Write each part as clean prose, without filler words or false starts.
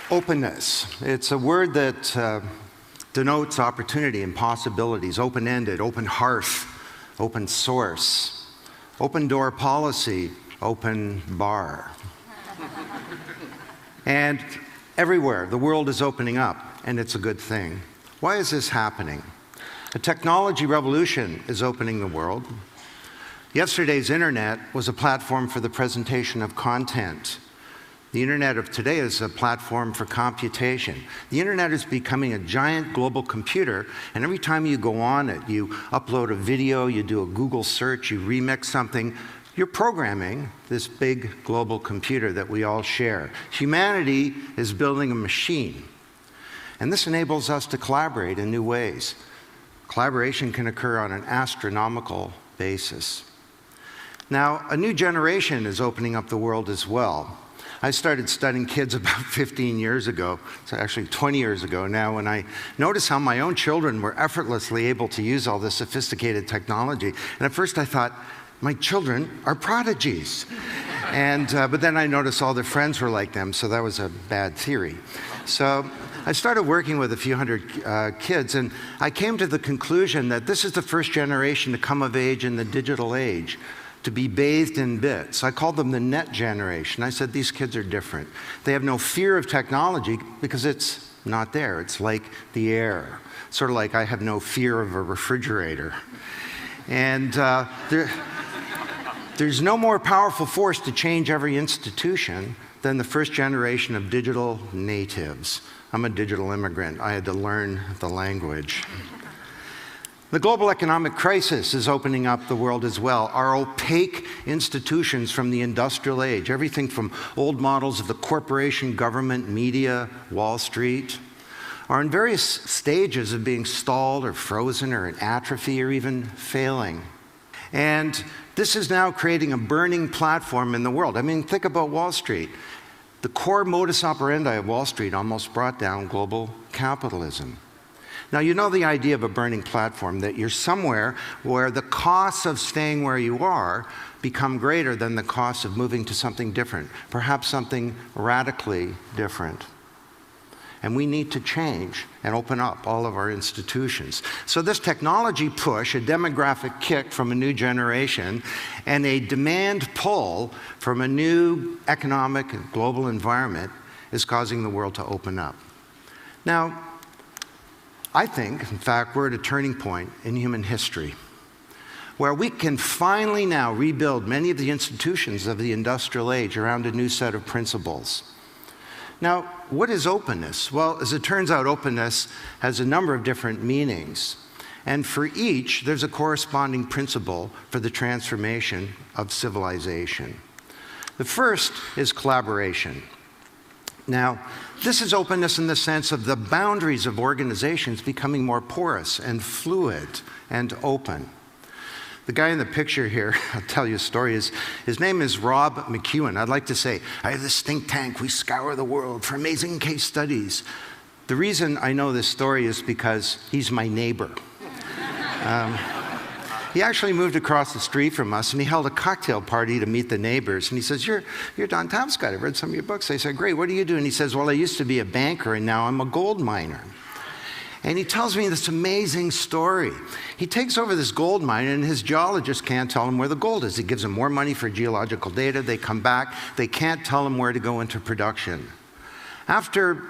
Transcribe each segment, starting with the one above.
Openness. It's a word that denotes opportunity and possibilities, open-ended, open hearth, open source, open door policy, open bar. And everywhere, the world is opening up, and it's a good thing. Why is this happening? A technology revolution is opening the world. Yesterday's internet was a platform for the presentation of content. The internet of today is a platform for computation. The internet is becoming a giant global computer, and every time you go on it, you upload a video, you do a Google search, you remix something, you're programming this big global computer that we all share. Humanity is building a machine, and this enables us to collaborate in new ways. Collaboration can occur on an astronomical basis. Now, a new generation is opening up the world as well. I started studying kids about 15 years ago, so actually 20 years ago now, when I noticed how my own children were effortlessly able to use all this sophisticated technology. And at first I thought, my children are prodigies. But then I noticed all their friends were like them, so that was a bad theory. So I started working with a few hundred kids, and I came to the conclusion that this is the first generation to come of age in the digital age, to be bathed in bits. I called them the net generation. I said, these kids are different. They have no fear of technology because it's not there. It's like the air. Sort of like I have no fear of a refrigerator. And there's no more powerful force to change every institution than the first generation of digital natives. I'm a digital immigrant. I had to learn the language. The global economic crisis is opening up the world as well. Our opaque institutions from the industrial age, everything from old models of the corporation, government, media, Wall Street, are in various stages of being stalled or frozen or in atrophy or even failing. And this is now creating a burning platform in the world. I mean, think about Wall Street. The core modus operandi of Wall Street almost brought down global capitalism. Now, you know the idea of a burning platform, that you're somewhere where the costs of staying where you are become greater than the costs of moving to something different, perhaps something radically different. And we need to change and open up all of our institutions. So this technology push, a demographic kick from a new generation, and a demand pull from a new economic and global environment is causing the world to open up. Now, I think, in fact, we're at a turning point in human history where we can finally now rebuild many of the institutions of the industrial age around a new set of principles. Now, what is openness? Well, as it turns out, openness has a number of different meanings. And for each, there's a corresponding principle for the transformation of civilization. The first is collaboration. Now, this is openness in the sense of the boundaries of organizations becoming more porous and fluid and open. The guy in the picture here, I'll tell you a story, his name is Rob McEwen. I'd like to say, I have this think tank, we scour the world for amazing case studies. The reason I know this story is because he's my neighbor. He actually moved across the street from us, and he held a cocktail party to meet the neighbors. And he says, you're Don Tapscott. I've read some of your books. I said, great, what do you do? And he says, well, I used to be a banker, and now I'm a gold miner. And he tells me this amazing story. He takes over this gold mine, and his geologist can't tell him where the gold is. He gives them more money for geological data. They come back. They can't tell him where to go into production. After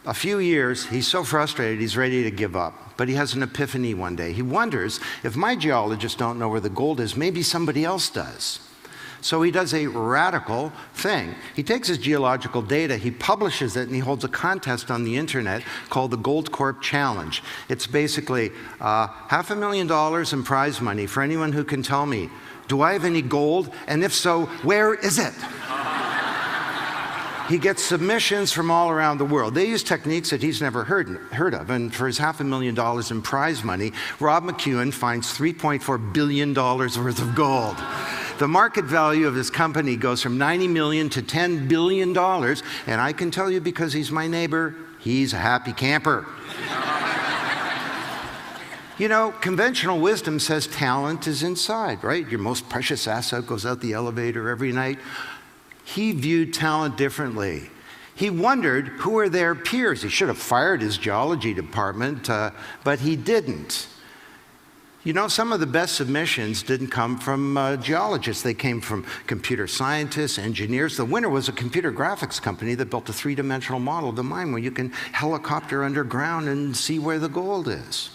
a few years, he's so frustrated, he's ready to give up. But he has an epiphany one day. He wonders, if my geologists don't know where the gold is, maybe somebody else does. So he does a radical thing. He takes his geological data, he publishes it, and he holds a contest on the internet called the Gold Corp Challenge. It's basically $500,000 in prize money for anyone who can tell me, do I have any gold? And if so, where is it? He gets submissions from all around the world. They use techniques that he's never heard of. And for his $500,000 in prize money, Rob McEwen finds $3.4 billion worth of gold. The market value of his company goes from $90 million to $10 billion, and I can tell you because he's my neighbor, he's a happy camper. You know, conventional wisdom says talent is inside, right? Your most precious asset goes out the elevator every night. He viewed talent differently. He wondered who were their peers. He should have fired his geology department, but he didn't. You know, some of the best submissions didn't come from geologists. They came from computer scientists, engineers. The winner was a computer graphics company that built a three-dimensional model of the mine where you can helicopter underground and see where the gold is.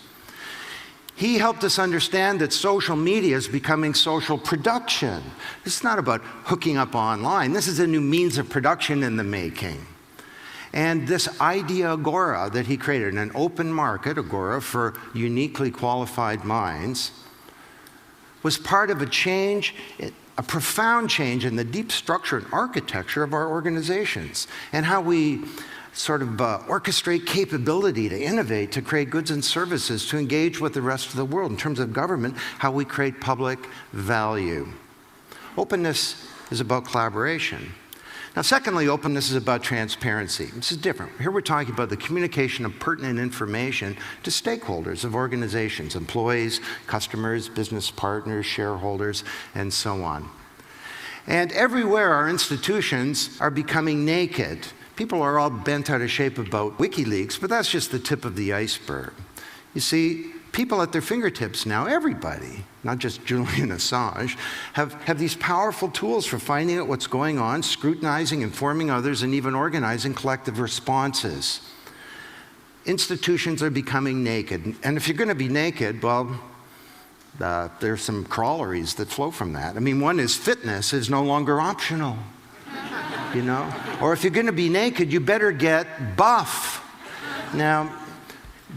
He helped us understand that social media is becoming social production. This is not about hooking up online. This is a new means of production in the making. And this idea agora that he created, an open market agora for uniquely qualified minds, was part of a change, a profound change in the deep structure and architecture of our organizations and how we sort of orchestrate capability to innovate, to create goods and services, to engage with the rest of the world. In terms of government, how we create public value. Openness is about collaboration. Now, secondly, openness is about transparency. This is different. Here we're talking about the communication of pertinent information to stakeholders of organizations, employees, customers, business partners, shareholders, and so on. And everywhere our institutions are becoming naked. People are all bent out of shape about WikiLeaks, but that's just the tip of the iceberg. You see, people at their fingertips now, everybody, not just Julian Assange, have these powerful tools for finding out what's going on, scrutinizing, informing others, and even organizing collective responses. Institutions are becoming naked. And if you're going to be naked, well, there's some corollaries that flow from that. I mean, one is fitness is no longer optional. You know? Or if you're going to be naked, you better get buff. Now,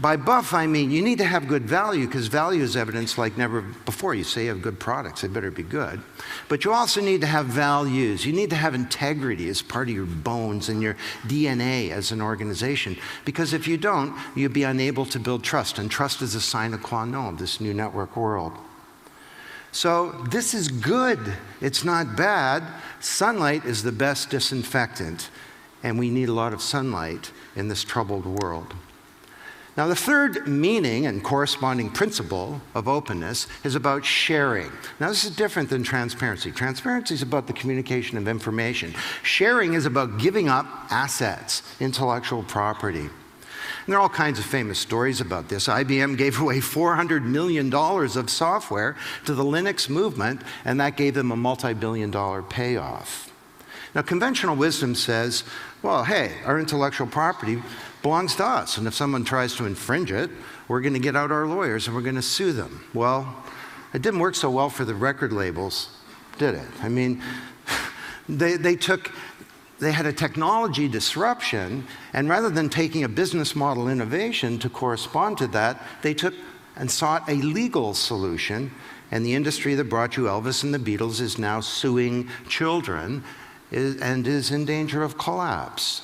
by buff, I mean you need to have good value, because value is evidence like never before. You say you have good products, they better be good. But you also need to have values. You need to have integrity as part of your bones and your DNA as an organization. Because if you don't, you'll be unable to build trust. And trust is a sine qua non of this new network world. So this is good. It's not bad. Sunlight is the best disinfectant, and we need a lot of sunlight in this troubled world. Now, the third meaning and corresponding principle of openness is about sharing. Now, this is different than transparency. Transparency is about the communication of information. Sharing is about giving up assets, intellectual property. And there are all kinds of famous stories about this. IBM gave away $400 million of software to the Linux movement, and that gave them a multi-billion-dollar payoff. Now, conventional wisdom says, well, hey, our intellectual property belongs to us, and if someone tries to infringe it, we're going to get out our lawyers and we're going to sue them. Well, it didn't work so well for the record labels, did it? I mean, they had a technology disruption, and rather than taking a business model innovation to correspond to that, they took and sought a legal solution, and the industry that brought you Elvis and the Beatles is now suing children and is in danger of collapse.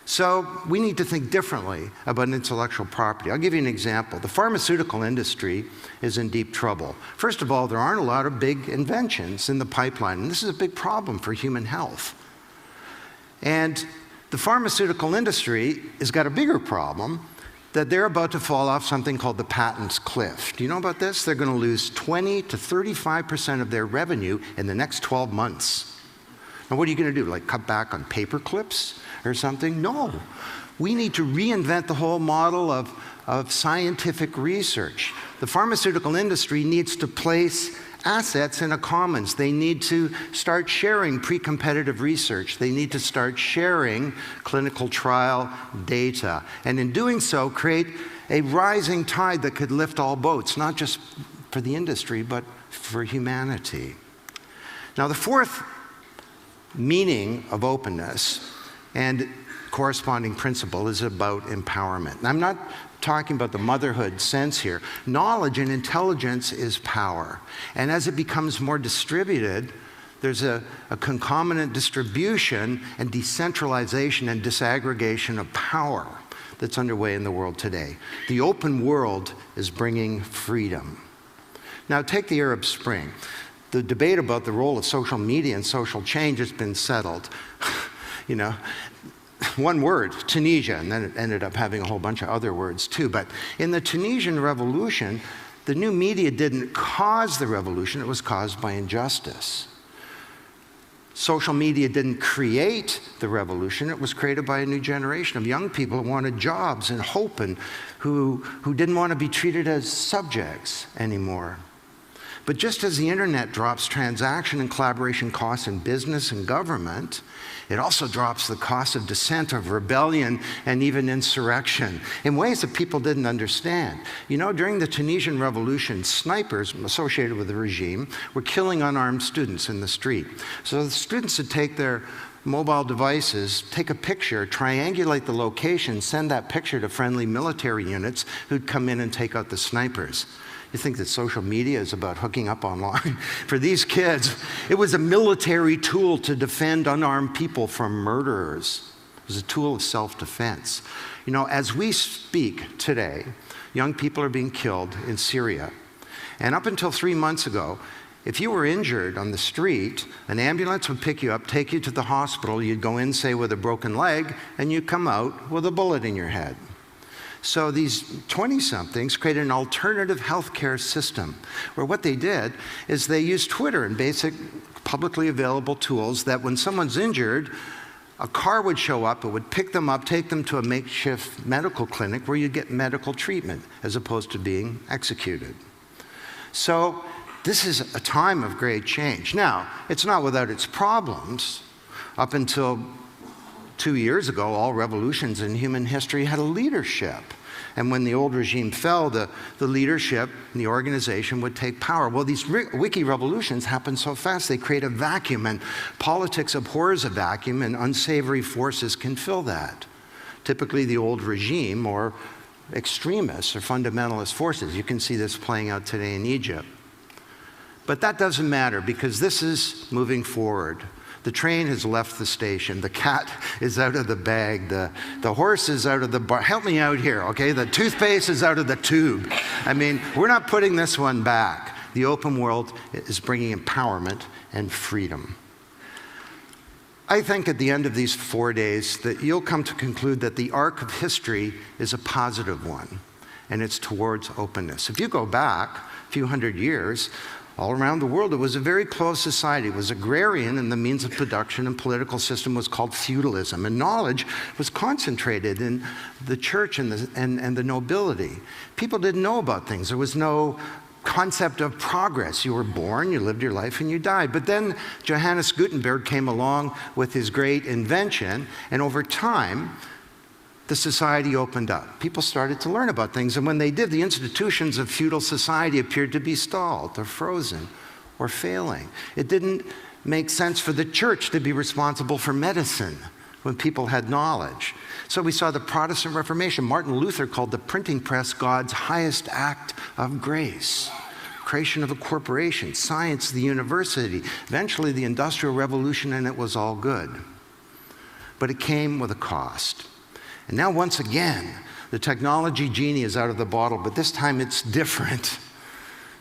So we need to think differently about intellectual property. I'll give you an example. The pharmaceutical industry is in deep trouble. First of all, there aren't a lot of big inventions in the pipeline, and this is a big problem for human health. And the pharmaceutical industry has got a bigger problem, that they're about to fall off something called the patents cliff. Do you know about this? They're going to lose 20 to 35% of their revenue in the next 12 months. Now, what are you going to do? Like cut back on paper clips or something? No. We need to reinvent the whole model of scientific research. The pharmaceutical industry needs to place assets in a commons. They need to start sharing pre-competitive research. They need to start sharing clinical trial data. And in doing so, create a rising tide that could lift all boats, not just for the industry, but for humanity. Now, the fourth meaning of openness and corresponding principle is about empowerment. And I'm not talking about the motherhood sense here. Knowledge and intelligence is power. And as it becomes more distributed, there's a concomitant distribution and decentralization and disaggregation of power that's underway in the world today. The open world is bringing freedom. Now, take the Arab Spring. the debate about the role of social media and social change has been settled. You know, one word, Tunisia, and then it ended up having a whole bunch of other words too. But in the Tunisian revolution, the new media didn't cause the revolution, it was caused by injustice. Social media didn't create the revolution, it was created by a new generation of young people who wanted jobs and hope and who didn't want to be treated as subjects anymore. But just as the internet drops transaction and collaboration costs in business and government, it also drops the cost of dissent, of rebellion, and even insurrection in ways that people didn't understand. You know, during the Tunisian revolution, snipers associated with the regime were killing unarmed students in the street. So the students would take their mobile devices, take a picture, triangulate the location, send that picture to friendly military units who'd come in and take out the snipers. You think that social media is about hooking up online? For these kids, it was a military tool to defend unarmed people from murderers. It was a tool of self-defense. You know, as we speak today, young people are being killed in Syria. And up until 3 months ago, if you were injured on the street, an ambulance would pick you up, take you to the hospital. You'd go in, say, with a broken leg, and you'd come out with a bullet in your head. So these 20-somethings created an alternative healthcare system where what they did is they used Twitter and basic publicly available tools that when someone's injured, a car would show up, it would pick them up, take them to a makeshift medical clinic where you'd get medical treatment as opposed to being executed. So this is a time of great change. Now, it's not without its problems. Up until 2 years ago, all revolutions in human history had a leadership. And when the old regime fell, the leadership and the organization would take power. Well, these wiki revolutions happen so fast, they create a vacuum, and politics abhors a vacuum, and unsavory forces can fill that. Typically the old regime or extremists or fundamentalist forces. You can see this playing out today in Egypt. But that doesn't matter because this is moving forward. The train has left the station. The cat is out of the bag. The horse is out of the bar. Help me out here, okay? The toothpaste is out of the tube. I mean, we're not putting this one back. The open world is bringing empowerment and freedom. I think at the end of these 4 days that you'll come to conclude that the arc of history is a positive one, and it's towards openness. If you go back a few hundred years, all around the world, it was a very closed society. It was agrarian, and the means of production and political system was called feudalism. And knowledge was concentrated in the church and the nobility. People didn't know about things. There was no concept of progress. You were born, you lived your life, and you died. But then Johannes Gutenberg came along with his great invention, and over time, the society opened up. People started to learn about things, and when they did, the institutions of feudal society appeared to be stalled or frozen or failing. It didn't make sense for the church to be responsible for medicine when people had knowledge. So we saw the Protestant Reformation. Martin Luther called the printing press God's highest act of grace. Creation of a corporation, science, the university, eventually the Industrial Revolution, and it was all good. But it came with a cost. And now once again, the technology genie is out of the bottle, but this time it's different.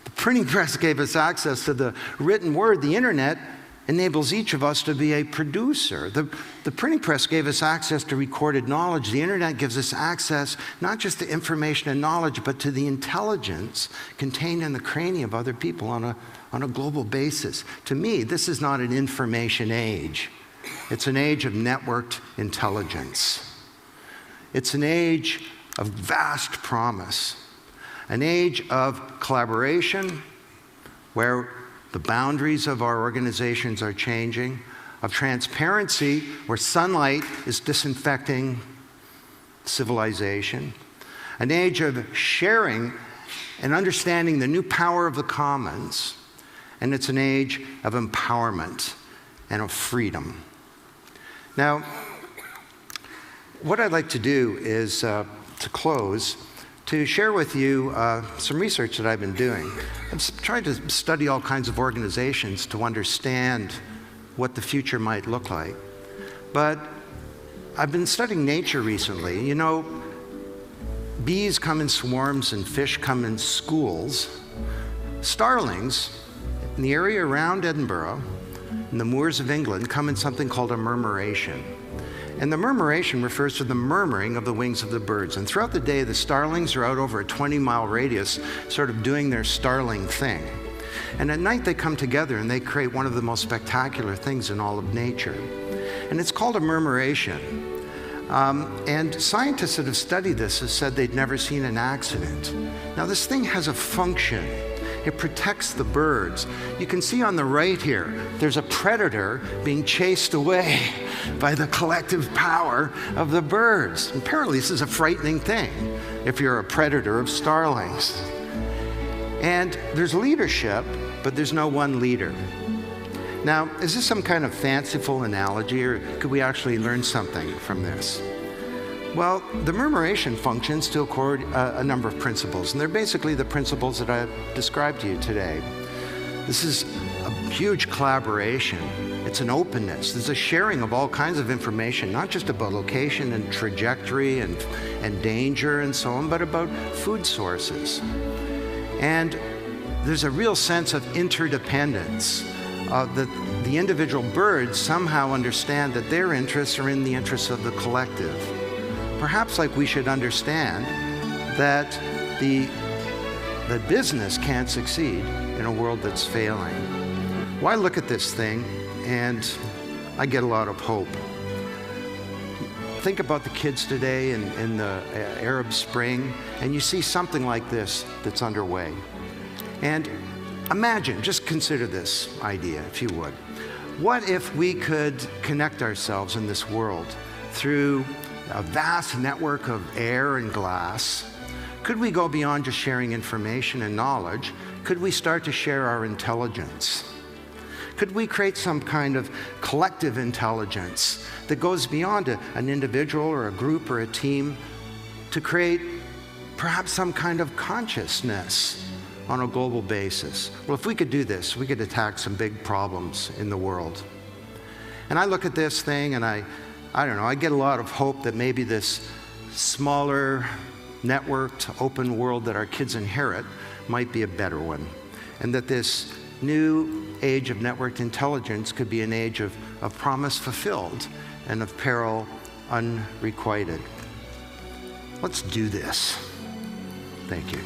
The printing press gave us access to the written word. The internet enables each of us to be a producer. The printing press gave us access to recorded knowledge. The internet gives us access not just to information and knowledge, but to the intelligence contained in the cranium of other people on a global basis. To me, this is not an information age. It's an age of networked intelligence. It's an age of vast promise, an age of collaboration where the boundaries of our organizations are changing, of transparency where sunlight is disinfecting civilization, an age of sharing and understanding the new power of the commons, and it's an age of empowerment and of freedom. Now, what I'd like to do is, to close, to share with you some research that I've been doing. I've tried to study all kinds of organizations to understand what the future might look like. But I've been studying nature recently. You know, bees come in swarms and fish come in schools. Starlings in the area around Edinburgh, in the moors of England, come in something called a murmuration. And the murmuration refers to the murmuring of the wings of the birds. And throughout the day, the starlings are out over a 20-mile radius, sort of doing their starling thing. And at night, they come together and they create one of the most spectacular things in all of nature. And it's called a murmuration. And scientists that have studied this have said they'd never seen an accident. Now, this thing has a function. It protects the birds. You can see on the right here, there's a predator being chased away by the collective power of the birds. And apparently, this is a frightening thing if you're a predator of starlings. And there's leadership, but there's no one leader. Now, is this some kind of fanciful analogy, or could we actually learn something from this? Well, the murmuration functions to accord a number of principles, and they're basically the principles that I've described to you today. This is a huge collaboration. It's an openness. There's a sharing of all kinds of information, not just about location and trajectory and danger and so on, but about food sources. And there's a real sense of interdependence. The individual birds somehow understand that their interests are in the interests of the collective. Perhaps like we should understand that the business can't succeed in a world that's failing. Well, I look at this thing and I get a lot of hope. Think about the kids today in the Arab Spring, and you see something like this that's underway. And imagine, just consider this idea, if you would. What if we could connect ourselves in this world through a vast network of air and glass? Could we go beyond just sharing information and knowledge? Could we start to share our intelligence? Could we create some kind of collective intelligence that goes beyond an individual or a group or a team to create perhaps some kind of consciousness on a global basis? Well, if we could do this, we could attack some big problems in the world. And I look at this thing and I don't know, I get a lot of hope that maybe this smaller, networked, open world that our kids inherit might be a better one. And that this new age of networked intelligence could be an age of promise fulfilled and of peril unrequited. Let's do this. Thank you.